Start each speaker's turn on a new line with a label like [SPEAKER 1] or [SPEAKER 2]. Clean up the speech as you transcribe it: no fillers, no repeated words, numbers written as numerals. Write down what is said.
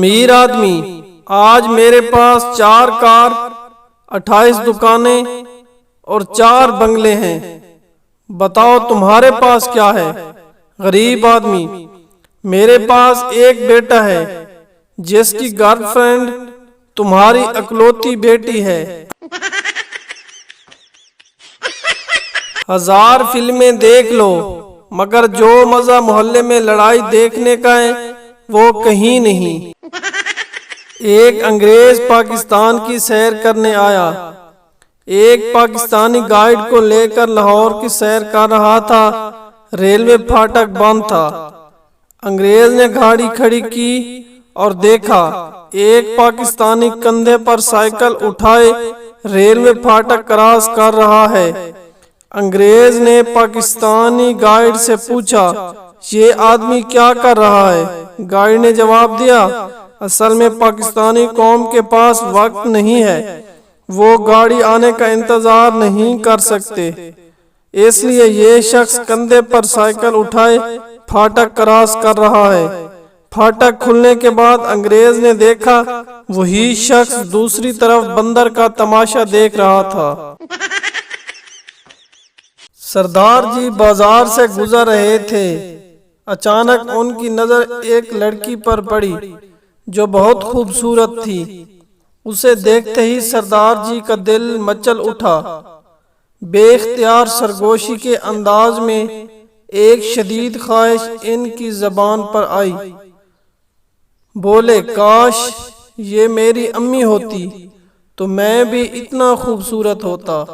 [SPEAKER 1] امیر آدمی، آج میرے پاس 4 کار، 28 دکانیں اور 4 بنگلے ہیں، بتاؤ تمہارے پاس کیا ہے؟ غریب آدمی، میرے پاس ایک بیٹا ہے جس کی گرل فرینڈ تمہاری اکلوتی بیٹی ہے۔ 1000 فلمیں دیکھ لو مگر جو مزہ محلے میں لڑائی دیکھنے کا ہے وہ کہیں نہیں۔ ایک انگریز پاکستان کی سیر کرنے آیا، ایک پاکستانی گائیڈ کو لے کر لاہور کی سیر کر رہا تھا، ریلوے پھاٹک بند تھا۔ انگریز نے گاڑی کھڑی کی اور دیکھا ایک پاکستانی کندھے پر سائیکل اٹھائے ریلوے پھاٹک کراس کر رہا ہے۔ انگریز نے پاکستانی گائیڈ سے پوچھا، یہ آدمی کیا کر رہا ہے؟ گائیڈ نے جواب دیا، اصل میں پاکستانی قوم کے پاس وقت نہیں ہے، وہ گاڑی آنے کا انتظار نہیں کر سکتے، اس لیے یہ شخص کندھے پر سائیکل اٹھائے پھاٹک کراس کر رہا ہے۔ پھاٹک کھلنے کے بعد انگریز نے دیکھا وہی شخص دوسری طرف بندر کا تماشا دیکھ رہا تھا۔ سردار جی بازار سے گزر رہے تھے، اچانک ان کی نظر ایک لڑکی پر پڑی جو بہت خوبصورت تھی۔ اسے دیکھتے ہی سردار جی کا دل مچل اٹھا۔ بے اختیار سرگوشی کے انداز میں ایک شدید خواہش ان کی زبان پر آئی، بولے، کاش یہ میری امی ہوتی تو میں بھی اتنا خوبصورت ہوتا۔